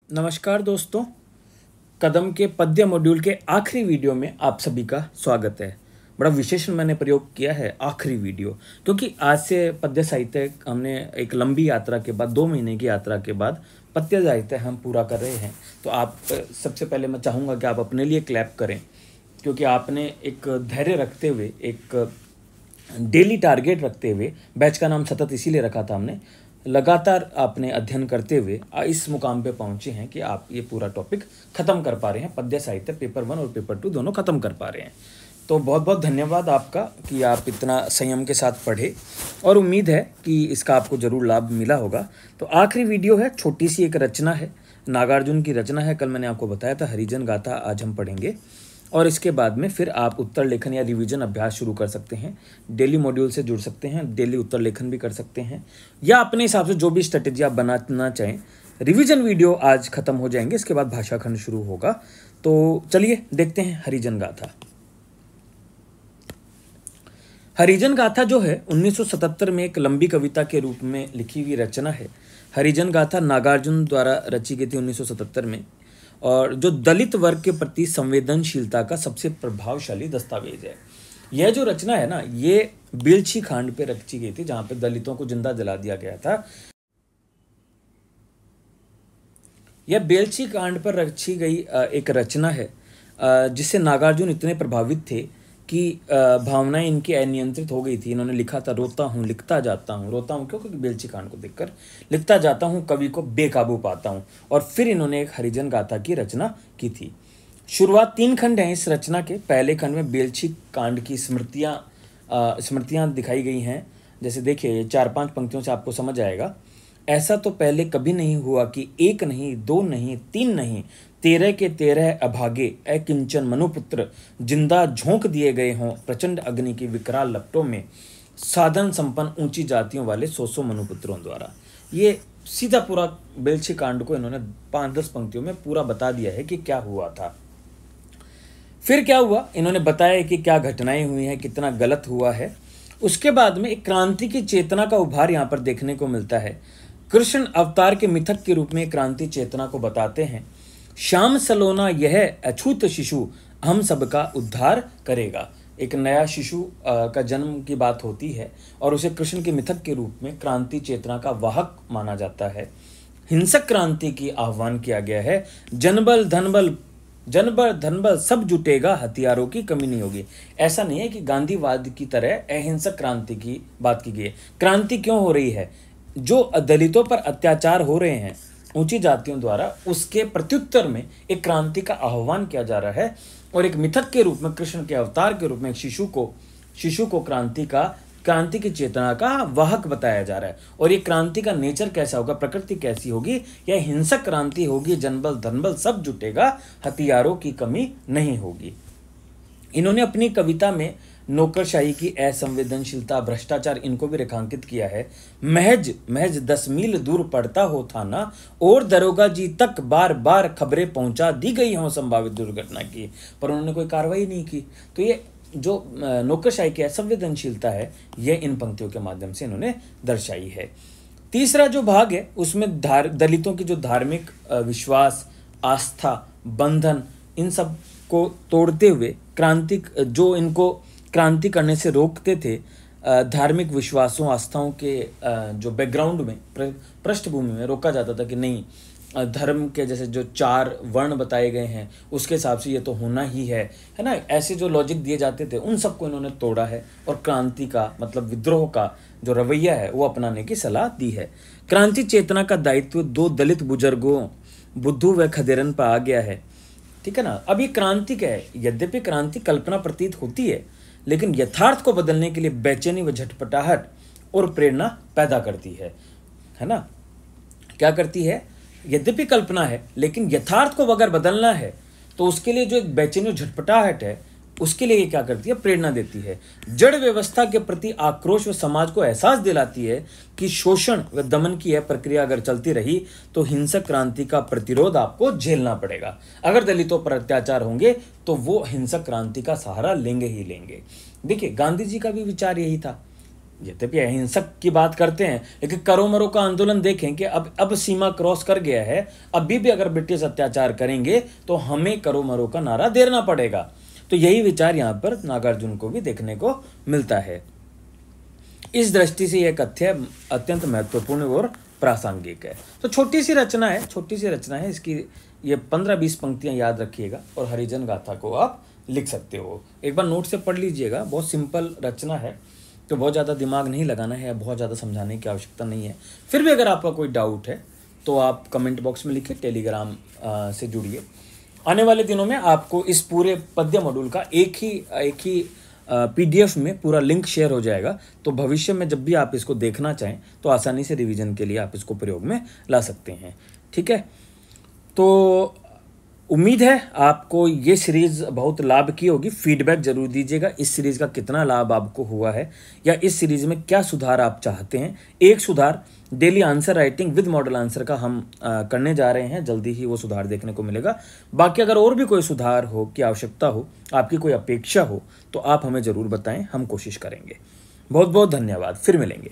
नमस्कार दोस्तों। कदम के पद्य मॉड्यूल के आखिरी वीडियो में आप सभी का स्वागत है। बड़ा विशेष मैंने प्रयोग किया है आखिरी वीडियो, क्योंकि आज से पद्य साहित्य हमने एक लंबी यात्रा के बाद 2 महीने की यात्रा के बाद पद्य साहित्य हम पूरा कर रहे हैं। तो आप सबसे पहले मैं चाहूँगा कि आप अपने लिए क्लैप करें, क्योंकि आपने एक धैर्य रखते हुए, एक डेली टारगेट रखते हुए, बैच का नाम सतत इसीलिए रखा था हमने, लगातार आपने अध्ययन करते हुए इस मुकाम पे पहुंचे हैं कि आप ये पूरा टॉपिक खत्म कर पा रहे हैं। पद्य साहित्य पेपर 1 और पेपर 2 दोनों खत्म कर पा रहे हैं। तो बहुत बहुत धन्यवाद आपका कि आप इतना संयम के साथ पढ़े, और उम्मीद है कि इसका आपको ज़रूर लाभ मिला होगा। तो आखिरी वीडियो है, छोटी सी एक रचना है, नागार्जुन की रचना है। कल मैंने आपको बताया था हरिजन गाथा आज हम पढ़ेंगे, और इसके बाद में फिर आप उत्तर लेखन या रिवीजन अभ्यास शुरू कर सकते हैं। डेली मॉड्यूल से जुड़ सकते हैं, डेली उत्तर लेखन भी कर सकते हैं, या अपने हिसाब से जो भी स्ट्रेटेजी आप बनाना चाहें। रिवीजन वीडियो आज खत्म हो जाएंगे, इसके बाद भाषा खंड शुरू होगा। तो चलिए देखते हैं हरिजन गाथा। हरिजन गाथा जो है 1977 में एक लंबी कविता के रूप में लिखी हुई रचना है। हरिजन गाथा नागार्जुन द्वारा रची गई थी 1977 में, और जो दलित वर्ग के प्रति संवेदनशीलता का सबसे प्रभावशाली दस्तावेज है। यह जो रचना है ना, ये बेलछी कांड पे रची गई थी, जहां पे दलितों को जिंदा जला दिया गया था। यह बेलछी कांड पर रची गई एक रचना है, जिससे नागार्जुन इतने प्रभावित थे कि भावनाएं इनकी अनियंत्रित हो गई थी। इन्होंने लिखा था, रोता हूँ लिखता जाता हूँ, रोता हूँ क्यों, क्योंकि बेलछी कांड को देखकर, लिखता जाता हूँ कवि को बेकाबू पाता हूँ। और फिर इन्होंने एक हरिजन गाथा की रचना की थी। शुरुआत 3 खंड हैं इस रचना के। पहले खंड में बेलछी कांड की स्मृतियाँ दिखाई गई हैं। जैसे देखिए, 4-5 पंक्तियों से आपको समझ आएगा। ऐसा तो पहले कभी नहीं हुआ कि 1 नहीं, 2 नहीं, 3 नहीं, 13 के 13 अभागे अकिंचन मनुपुत्र जिंदा झोंक दिए गए हों प्रचंड अग्नि की विकराल लपटों में, साधन संपन्न ऊंची जातियों वाले 100 मनुपुत्रों द्वारा। ये सीधा पूरा बेलछी कांड को इन्होंने 5-10 पंक्तियों में पूरा बता दिया है कि क्या हुआ था। फिर क्या हुआ, इन्होंने बताया कि क्या घटनाएं हुई हैं, कितना गलत हुआ है। उसके बाद में एक क्रांति की चेतना का उभार यहाँ पर देखने को मिलता है। कृष्ण अवतार के मिथक के रूप में क्रांति चेतना को बताते हैं। श्याम सलोना यह अछूत शिशु हम सबका उद्धार करेगा। एक नया शिशु का जन्म की बात होती है, और उसे कृष्ण के मिथक के रूप में क्रांति चेतना का वाहक माना जाता है। हिंसक क्रांति की आह्वान किया गया है। जनबल धनबल सब जुटेगा, हथियारों की कमी नहीं होगी। ऐसा नहीं है कि गांधीवाद की तरह अहिंसक क्रांति की बात की गई है। क्रांति क्यों हो रही है? जो दलितों पर अत्याचार हो रहे हैं ऊंची जातियों द्वारा, उसके प्रत्युत्तर में एक क्रांति का आह्वान किया जा रहा है, और एक मिथक के रूप में, कृष्ण के अवतार के रूप में एक शिशु को क्रांति की चेतना का वाहक बताया जा रहा है। और ये क्रांति का नेचर कैसा होगा, प्रकृति कैसी होगी? यह हिंसक क्रांति होगी। जनबल धनबल सब जुटेगा, हथियारों की कमी नहीं होगी। इन्होंने अपनी कविता में नौकरशाही की असंवेदनशीलता, भ्रष्टाचार, इनको भी रेखांकित किया है। महज 10 मील दूर पड़ता हो थाना, और दरोगा जी तक बार बार खबरें पहुंचा दी गई हों संभावित दुर्घटना की, पर उन्होंने कोई कार्रवाई नहीं की। तो ये जो नौकरशाही की असंवेदनशीलता है, यह इन पंक्तियों के माध्यम से इन्होंने दर्शाई है। तीसरा जो भाग है, उसमें दलितों की जो धार्मिक विश्वास, आस्था, बंधन, इन सब को तोड़ते हुए जो इनको क्रांति करने से रोकते थे, धार्मिक विश्वासों, आस्थाओं के जो बैकग्राउंड में, पृष्ठभूमि में रोका जाता था कि नहीं, धर्म के जैसे जो 4 वर्ण बताए गए हैं उसके हिसाब से ये तो होना ही है ना, ऐसे जो लॉजिक दिए जाते थे, उन सबको इन्होंने तोड़ा है, और क्रांति का मतलब विद्रोह का जो रवैया है वो अपनाने की सलाह दी है। क्रांति चेतना का दायित्व 2 दलित बुजुर्गों बुद्धू व खदेरन पर आ गया है। ठीक है ना। अब ये क्रांति क्या है? यद्यपि क्रांति कल्पना प्रतीत होती है, लेकिन यथार्थ को बदलने के लिए बेचैनी व झटपटाहट और प्रेरणा पैदा करती है ना। क्या करती है? यद्यपि कल्पना है, लेकिन यथार्थ को अगर बदलना है तो उसके लिए जो एक बेचैनी और झटपटाहट है, उसके लिए ये क्या करती है? प्रेरणा देती है। जड़ व्यवस्था के प्रति आक्रोश व समाज को एहसास दिलाती है कि शोषण व दमन की यह प्रक्रिया अगर चलती रही तो हिंसक क्रांति का प्रतिरोध आपको झेलना पड़ेगा। अगर दलितों पर अत्याचार होंगे तो वो हिंसक क्रांति का सहारा लेंगे ही लेंगे। देखिए, गांधी जी का भी विचार यही था। यद्यपि अहिंसक की बात करते हैं, लेकिन करो मरो का आंदोलन देखें कि अब सीमा क्रॉस कर गया है। अभी भी अगर ब्रिटिश अत्याचार करेंगे तो हमें करो मरो का नारा देना पड़ेगा। तो यही विचार यहाँ पर नागार्जुन को भी देखने को मिलता है। इस दृष्टि से यह कथ्य अत्यंत महत्वपूर्ण और प्रासंगिक है। तो छोटी सी रचना है, इसकी ये 15-20 पंक्तियां याद रखिएगा और हरिजन गाथा को आप लिख सकते हो। एक बार नोट से पढ़ लीजिएगा, बहुत सिंपल रचना है, तो बहुत ज़्यादा दिमाग नहीं लगाना है, बहुत ज़्यादा समझाने की आवश्यकता नहीं है। फिर भी अगर आपका कोई डाउट है तो आप कमेंट बॉक्स में लिखिए, टेलीग्राम से जुड़िए। आने वाले दिनों में आपको इस पूरे पद्य मॉड्यूल का एक ही PDF में पूरा लिंक शेयर हो जाएगा। तो भविष्य में जब भी आप इसको देखना चाहें तो आसानी से रिवीजन के लिए आप इसको प्रयोग में ला सकते हैं। ठीक है, तो उम्मीद है आपको ये सीरीज़ बहुत लाभ की होगी। फीडबैक जरूर दीजिएगा, इस सीरीज़ का कितना लाभ आपको हुआ है या इस सीरीज़ में क्या सुधार आप चाहते हैं। एक सुधार daily answer writing with model answer का हम करने जा रहे हैं, जल्दी ही वो सुधार देखने को मिलेगा। बाकी अगर और भी कोई सुधार हो, की आवश्यकता हो, आपकी कोई अपेक्षा हो, तो आप हमें ज़रूर बताएं, हम कोशिश करेंगे। बहुत बहुत धन्यवाद, फिर मिलेंगे।